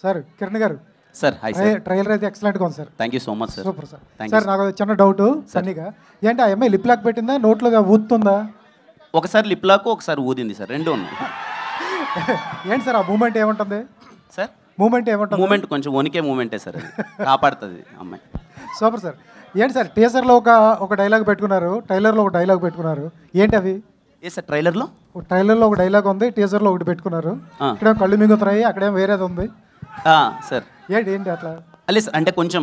Sir Kiran గారు sir hi sir. Trailer అయితే ఎక్సలెంట్గా ఉంది sir. Thank you so much sir. Super sir. Sir నాకు చిన్న డౌట్ సన్నీగా ఏంటి ఆ అమ్మాయి లిప్ లాక్ పెట్టిందా నోట్లో ఊతుందా? ఒకసారి లిప్ లాక్ ఒకసారి ఊదింది సార్, రెండు ఉన్నాయి. ఏంటి సార్ ఆ మూమెంట్ ఏముంటుంది సార్? మూమెంట్ ఏముంటుంది? మూమెంట్ కొంచెం వణికే మూమెంటే సార్, అది కాపాడుతుంది అమ్మాయి. Super sir. ఏంటి సార్ టీజర్లో ఒక డైలాగ్ పెట్టుకున్నారు, ట్రైలర్లో ఒక డైలాగ్ పెట్టుకున్నారు, ఏంటి అవి? ఏ సార్ ట్రైలర్లో ఒక డైలాగ్ ఉంది, టీజర్లో ఒకటి పెట్టుకున్నారు. ఇక్కడేమో కళ్ళు మింగుతున్నాయి, అక్కడేమో వేరేది ఉంది సార్. ఏంటి అట్లా? అలే సార్, అంటే కొంచెం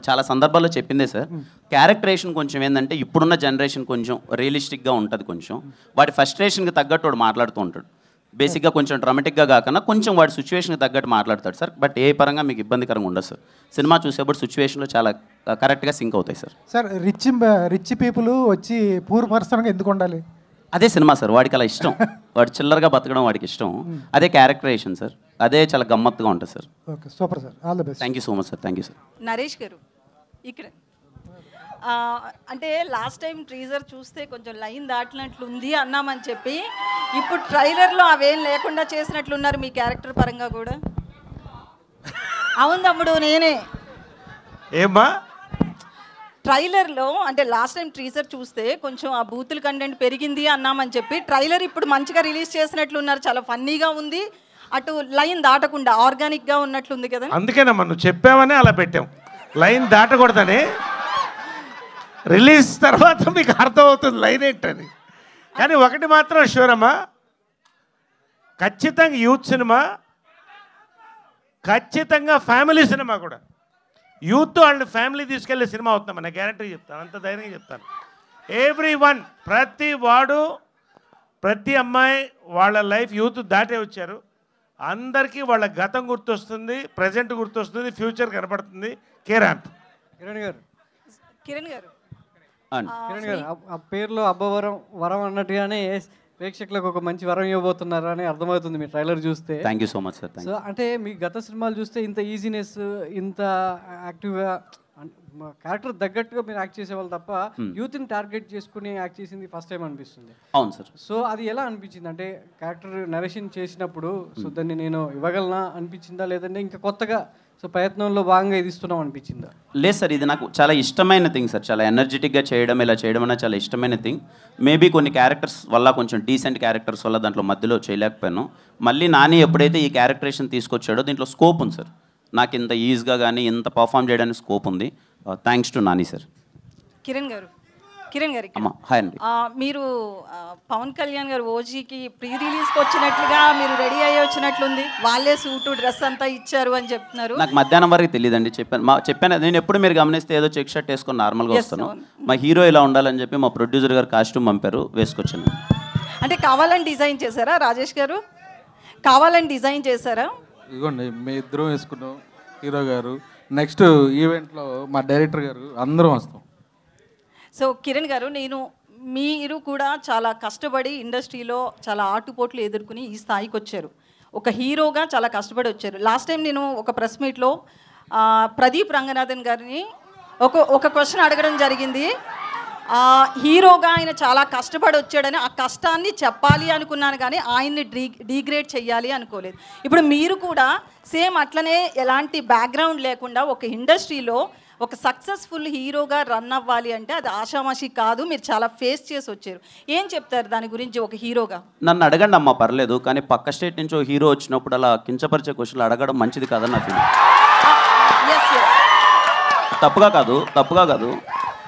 చాలా సందర్భాల్లో చెప్పిందే సార్, క్యారెక్టరేషన్ కొంచెం ఏంటంటే ఇప్పుడున్న జనరేషన్ కొంచెం రియలిస్టిక్గా ఉంటుంది, కొంచెం వాడి ఫస్ట్రేషన్కి తగ్గట్టు వాడు మాట్లాడుతూ ఉంటాడు. బేసిక్గా కొంచెం డ్రామాటిక్గా కాకుండా కొంచెం వాడి సిచ్యువేషన్కి తగ్గట్టు మాట్లాడతాడు సార్. బట్ ఏ పరంగా మీకు ఇబ్బందికరంగా ఉండదు సార్. సినిమా చూసేప్పుడు సిచ్యువేషన్లో చాలా కరెక్ట్గా సింక్ అవుతాయి సార్. సార్ రిచ్ పీపుల్ వచ్చి పూర్ పర్సన్గా ఎందుకు ఉండాలి? అదే సినిమా సార్, వాడికి అలా ఇష్టం, వాడు చిల్లరగా బతకడం వాడికి ఇష్టం, అదే క్యారెక్టరేషన్ సార్, అదే చాలా గమ్మత్తుగా ఉంటుంది sir. Okay super sir, all the best. Thank you so much sir. Thank you sir. Naresh గారు ఇక్కడ అంటే లాస్ట్ టైం ట్రీజర్ చూస్తే కొంచెం లైన్ దాటినట్లుంది అన్నామని చెప్పి ఇప్పుడు ట్రైలర్లో అవేం లేకుండా చేసినట్లున్నారు మీ క్యారెక్టర్ పరంగా కూడా. అవును తమ్ముడు, నేనే ఏమ్మా ట్రైలర్లో అంటే లాస్ట్ టైం ట్రీజర్ చూస్తే కొంచెం ఆ బూతుల కంటెంట్ పెరిగింది అన్నామని చెప్పి ట్రైలర్ ఇప్పుడు మంచిగా రిలీజ్ చేసినట్లున్నారు, చాలా ఫన్నీగా ఉంది, అటు లైన్ దాటకుండా ఆర్గానిక్గా ఉన్నట్లుంది కదా. అందుకేనమ్మా నువ్వు చెప్పావని అలా పెట్టాం, లైన్ దాటకూడదని. రిలీజ్ తర్వాత మీకు అర్థమవుతుంది లైన్ ఏంటని. కానీ ఒకటి మాత్రం షూర్ అమ్మా, ఖచ్చితంగా యూత్ సినిమా, ఖచ్చితంగా ఫ్యామిలీ సినిమా కూడా. యూత్ వాళ్ళ ఫ్యామిలీ తీసుకెళ్ళే సినిమా అవుతుందమ్మా, నా గ్యారెంటీ చెప్తాను, అంత ధైర్యంగా చెప్తాను. ఎవ్రీ వన్, ప్రతి వాడు ప్రతి అమ్మాయి వాళ్ళ లైఫ్ యూత్ దాటే వచ్చారు, అందరికీ వాళ్ళ గతం గుర్తొస్తుంది, ప్రజెంట్ గుర్తొస్తుంది, ఫ్యూచర్ కనపడుతుంది. కిరణ్ గారు కిరణ్ గారు ఆ పేరులో వరం అన్నట్టుగానే ప్రేక్షకులకు ఒక మంచి వరం ఇవ్వబోతున్నారు అని అర్థమవుతుంది మీ ట్రైలర్ చూస్తే. Thank you so much sir. So అంటే మీ గత సినిమాలు చూస్తే ఇంత ఈజీనెస్, ఇంత యాక్టివ్గా క్యారెక్టర్ తగ్గట్టుగా మీరు యాక్ట్ చేసేవాళ్ళు తప్ప యూత్ని టార్గెట్ చేసుకుని యాక్ట్ చేసింది ఫస్ట్ టైం అనిపిస్తుంది. అవును సార్. సో అది ఎలా అనిపించింది అంటే క్యారెక్టర్ నరేషన్ చేసినప్పుడు సో దాన్ని నేను ఇవ్వగలనా అనిపించిందా, లేదంటే ఇంకా కొత్తగా సో ప్రయత్నంలో భాగంగా ఇది ఇస్తున్నాం అనిపించిందా? లేదు సార్, ఇది నాకు చాలా ఇష్టమైన థింగ్ సార్, చాలా ఎనర్జెటిక్గా చేయడం, ఇలా చేయడం అనేది చాలా ఇష్టమైన థింగ్. మేబీ కొన్ని క్యారెక్టర్స్ వల్ల, కొంచెం డీసెంట్ క్యారెక్టర్స్ వల్ల దాంట్లో మధ్యలో చేయలేకపోయాను. మళ్ళీ నాని ఎప్పుడైతే ఈ క్యారెక్టరేషన్ తీసుకొచ్చాడో దీంట్లో స్కోప్ ఉంది సార్, నాకు ఇంత ఈజీగా కానీ ఇంత పర్ఫామ్ చేయడానికి స్కోప్ ఉంది. Thanks to Nani sir. Kiran గారు అమ్మా హాయ్ అండి. మీరు పవన్ కళ్యాణ్ గారు ఓజీకి ప్రీ రిలీజ్కి వచ్చినట్లుగా మీరు రెడీ అయ్యి వచ్చినట్లుంది, వాళ్ళే సూటు డ్రెస్ అంతా ఇచ్చారు అని చెప్తున్నారు. నాకు మధ్యాహ్నం వరకు తెలియదండి, చెప్పాను నేను ఎప్పుడు మీరు గమనిస్తే ఏదో చెక్ షర్ట్ వేసుకొని నార్మల్గా వస్తాను, మా హీరో ఇలా ఉండాలని చెప్పి మా ప్రొడ్యూసర్ గారు కాస్ట్యూమ్ పంపారు, వేసుకొచ్చాను. అంటే కావాలని డిజైన్ చేశారా రాజేష్ గారు? కావాలని డిజైన్ చేశారా? ఇదిగోండి మీ ఇద్దరం వేసుకున్నాం, హీరో గారు, నెక్స్ట్ ఈవెంట్లో మా డైరెక్టర్ గారు, అందరం వస్తాం. సో కిరణ్ గారు, మీరు కూడా చాలా కష్టపడి ఇండస్ట్రీలో చాలా ఆటుపోట్లు ఎదుర్కొని ఈ స్థాయికి వచ్చారు, ఒక హీరోగా చాలా కష్టపడి వచ్చారు. లాస్ట్ టైం నేను ఒక ప్రెస్ మీట్లో ప్రదీప్ రంగనాథన్ గారిని ఒక క్వశ్చన్ అడగడం జరిగింది. హీరోగా ఆయన చాలా కష్టపడి వచ్చాడని, ఆ కష్టాన్ని చెప్పాలి అనుకున్నాను కానీ ఆయన్ని డీగ్రేడ్ చేయాలి అనుకోలేదు. ఇప్పుడు మీరు కూడా సేమ్ అట్లనే ఎలాంటి బ్యాక్గ్రౌండ్ లేకుండా ఒక ఇండస్ట్రీలో ఒక సక్సెస్ఫుల్ హీరోగా రన్ అవ్వాలి అంటే అది ఆషామాషి కాదు, మీరు చాలా ఫేస్ చేసి వచ్చారు. ఏం చెప్తారు దాని గురించి ఒక హీరోగా? నన్ను అడగండి అమ్మా, పర్లేదు, కానీ పక్క స్టేట్ నుంచి ఒక హీరో వచ్చినప్పుడు అలా కించపరిచే క్వశ్చన్లు అడగడం మంచిది కాదని నా ఫీలింగ్. తప్పుగా కాదు.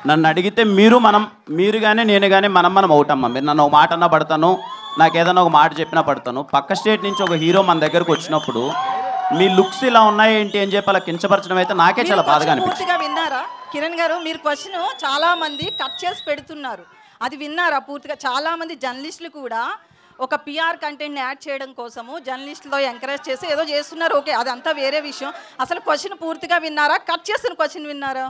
నన్ను అడిగితే మీరు కానీ నేను కానీ మనం అవుతామ్మా. మీరు నన్ను ఒక మాట అన్నా పడతాను, నాకు ఏదైనా ఒక మాట చెప్పినా పడతాను. పక్క స్టేట్ నుంచి ఒక హీరో మన దగ్గరకు వచ్చినప్పుడు మీ లుక్స్ ఇలా ఉన్నాయి ఏంటి అని చెప్పి అలా కించపరచడం అయితే నాకే చాలా బాధగా అనిపించింది. పూర్తిగా విన్నారా కిరణ్ గారు? మీరు క్వశ్చన్ చాలా మంది కట్ చేసి పెడుతున్నారు, అది విన్నారా పూర్తిగా? చాలా మంది జర్నలిస్టులు కూడా ఒక పిఆర్ కంటెంట్ని యాడ్ చేయడం కోసము జర్నలిస్టులో ఎంకరేజ్ చేసి ఏదో చేస్తున్నారు. ఓకే, అదంతా వేరే విషయం. అసలు క్వశ్చన్ పూర్తిగా విన్నారా? కట్ చేసిన క్వశ్చన్ విన్నారా?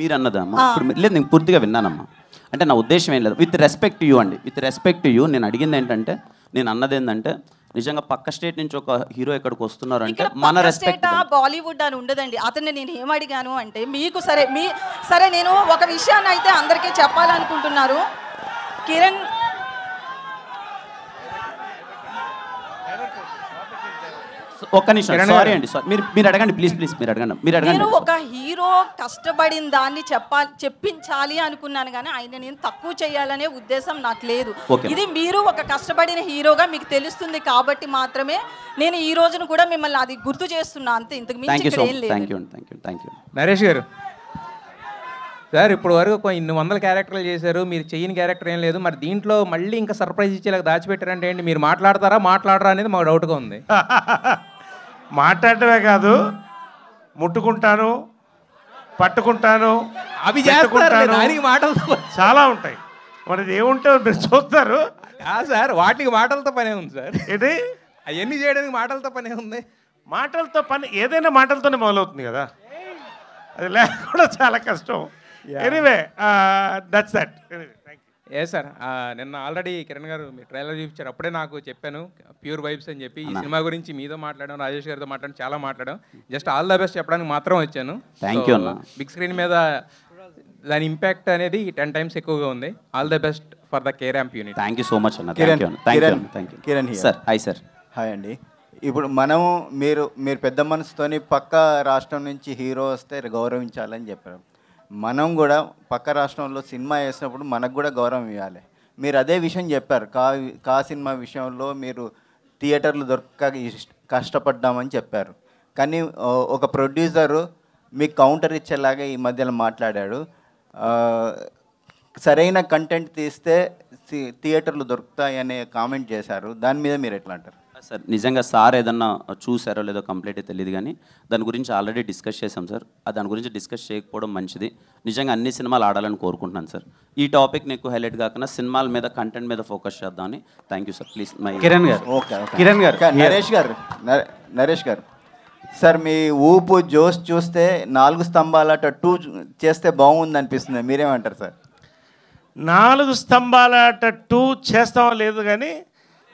మీరు అన్నదమ్మా ఇప్పుడు లేదు, నేను పూర్తిగా విన్నానమ్మా. అంటే నా ఉద్దేశం ఏం లేదు, విత్ రెస్పెక్ట్ టు యూ అండి, విత్ రెస్పెక్ట్ టు యూ. నేను అడిగింది ఏంటంటే, నేను అన్నది ఏంటంటే, నిజంగా పక్క స్టేట్ నుంచి ఒక హీరో ఎక్కడికి వస్తున్నారు అంటే మన రెస్పెక్ట్. బాలీవుడ్ అని ఉండదండి. అతన్ని నేను ఏమడిగాను అంటే, మీకు సరే నేను ఒక విషయాన్ని అయితే అందరికీ చెప్పాలనుకుంటున్నారు. కిరణ్ ఒక్క నిమిషం, సారీ అండి, సారీ. మీరు అడగండి ప్లీజ్, మీరు అడగండి. నేను ఒక హీరో కష్టపడిన దాన్ని చెప్పించాలి అనుకున్నాను, కానీ ఆయన నేను తక్కువ చేయాలనే ఉద్దేశం నాకు లేదు. ఇది మీరు ఒక కష్టపడిన హీరోగా మీకు తెలుస్తుంది కాబట్టి మాత్రమే నేను ఈ రోజును కూడా మిమ్మల్ని అది గుర్తు చేస్తున్నా, అంతే. ఇంతకు మించి ఇక్కడ ఏం లేదు. Thank you. నరేష్ గారు సార్, ఇప్పుడు వరకు ఇన్ని వందల క్యారెక్టర్లు చేశారు, మీరు చెయ్యని క్యారెక్టర్ ఏం లేదు, మరి దీంట్లో మళ్ళీ ఇంకా సర్ప్రైజ్ ఇచ్చేలాగా దాచిపెట్టారంటే ఏంటి? మీరు మాట్లాడరా అనేది మాకు డౌట్గా ఉంది. మాట్లాడటమే కాదు, ముట్టుకుంటాను, పట్టుకుంటాను, అవి చేస్తారు, దానికి మాటలతో చాలా ఉంటాయి. మరి ఏముంటే మీరు చూస్తారు సార్, వాటికి మాటలతో పనే ఉంది సార్. ఏంటి అవన్నీ చేయడానికి మాటలతో పనే ఉంది. మాటలతో పని ఏదైనా మాటలతోనే మొదలవుతుంది కదా, అది లేకుండా చాలా కష్టం. Anyway that's that. A sir, నిన్న ఆల్రెడీ కిరణ్ గారు మీ ట్రైలర్ చూపించారు, అప్పుడే నాకు చెప్పాను ప్యూర్ వైబ్స్ అని చెప్పి. ఈ సినిమా గురించి మీతో మాట్లాడాం, రాజేష్ గారితో మాట్లాడాం, చాలా మాట్లాడాం. జస్ట్ ఆల్ ద బెస్ట్ చెప్పడానికి మాత్రం వచ్చాను. థ్యాంక్ యూ అన్న. బిగ్ స్క్రీన్ మీద దాని ఇంపాక్ట్ అనేది 10 times ఎక్కువగా ఉంది. All the best for the K Ramp unit. Thank you so much అన్న. Kiran sir. Hi sir. Hi అండి. ఇప్పుడు మీరు పెద్ద మనసుతోని పక్క రాష్ట్రం నుంచి హీరో వస్తే గౌరవించాలని చెప్పారు. మనం కూడా పక్క రాష్ట్రంలో సినిమా వేసినప్పుడు మనకు కూడా గౌరవం ఇవ్వాలి. మీరు అదే విషయం చెప్పారు. కా సినిమా విషయంలో మీరు థియేటర్లు దొరక్క కష్టపడ్డామని చెప్పారు. కానీ ఒక ప్రొడ్యూసరు మీకు కౌంటర్ ఇచ్చేలాగా ఈ మధ్యలో మాట్లాడాడు. సరైన కంటెంట్ తీస్తే థియేటర్లు దొరుకుతాయి అనే కామెంట్ చేశారు. దాని మీద మీరు ఎట్లా అంటారు? సార్, నిజంగా సార్ ఏదన్నా చూసారో లేదో కంప్లీట్గా తెలియదు, కానీ దాని గురించి ఆల్రెడీ డిస్కస్ చేసాం సార్. దాని గురించి డిస్కస్ చేయకపోవడం మంచిది. నిజంగా అన్ని సినిమాలు ఆడాలని కోరుకుంటున్నాను సార్. ఈ టాపిక్ని ఎక్కువ హైలైట్ కాకుండా సినిమాల మీద, కంటెంట్ మీద ఫోకస్ చేద్దామని. Thank you sir. Please Kiran గారు. ఓకే. నరేష్ గారు సార్, మీ ఊపు జోష్ చూస్తే 4 స్తంభాల 2 చేస్తే బాగుంది అనిపిస్తుంది. మీరేమంటారు సార్? 4 స్తంభాల 2 చేస్తామో లేదు, కానీ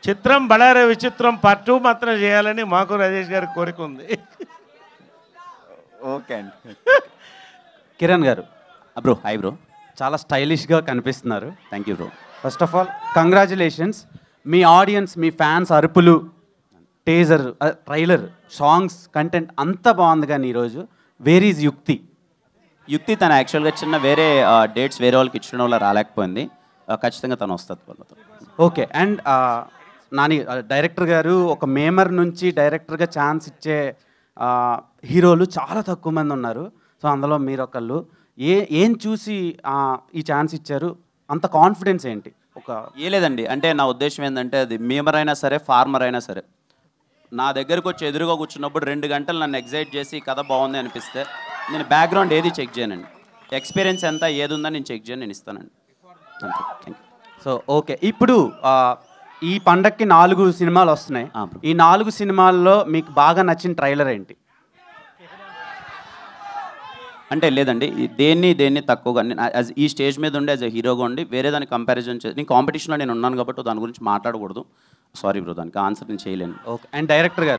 చిత్రం బళారే విచిత్రం పార్ట్ 2 మాత్రం చేయాలని మాకు రాజేష్ గారి కోరిక ఉంది. ఓకే అండి. కిరణ్ గారు. Bro, hi bro. చాలా స్టైలిష్గా కనిపిస్తున్నారు. Thank you bro. First of all congratulations. Me audience, me fans అరుపులు, టేజర్, ట్రైలర్, సాంగ్స్, కంటెంట్ అంతా బాగుంది. కానీ ఈరోజు వేర్ ఈజ్ యుక్తి తను యాక్చువల్గా చిన్న వేరే డేట్స్ వేరే వాళ్ళకి ఇచ్చడం వల్ల రాలేకపోయింది. ఖచ్చితంగా తను వస్తుంది వాళ్ళతో. ఓకే. అండ్ నాని డైరెక్టర్ గారు ఒక మేమర్ నుంచి డైరెక్టర్గా ఛాన్స్ ఇచ్చే హీరోలు చాలా తక్కువ మంది ఉన్నారు. సో అందులో మీరు ఒకళ్ళు. ఏం చూసి ఈ ఛాన్స్ ఇచ్చారు? అంత కాన్ఫిడెన్స్ ఏంటి? లేదండి, అంటే నా ఉద్దేశం ఏంటంటే, అది మేమర్ అయినా సరే, ఫార్మర్ అయినా సరే, నా దగ్గరకు వచ్చి ఎదురుగా కూర్చున్నప్పుడు 2 గంటలు నన్ను ఎగ్జైట్ చేసి కథ బాగుంది అనిపిస్తే నేను బ్యాక్గ్రౌండ్ ఏది చెక్ చేయనండి. ఎక్స్పీరియన్స్ ఎంత ఏది ఉందని నేను చెక్ చేయను, నేను ఇస్తానండి. So okay. ఇప్పుడు ఈ పండక్కి 4 సినిమాలు వస్తున్నాయి. ఈ 4 సినిమాల్లో మీకు బాగా నచ్చిన ట్రైలర్ ఏంటి? అంటే లేదండి, దేన్ని తక్కువగా ఈ స్టేజ్ మీద ఉండి యాజ్ ఎ హీరోగా ఉండి వేరే దాన్ని కంపారిజన్ చేసి, నేను కాంపిటీషన్లో నేను ఉన్నాను కాబట్టి దాని గురించి మాట్లాడకూడదు. సారీ బ్రో, దానికి ఆన్సర్ నేను చేయలేను. ఓకే. అండ్ డైరెక్టర్ గారు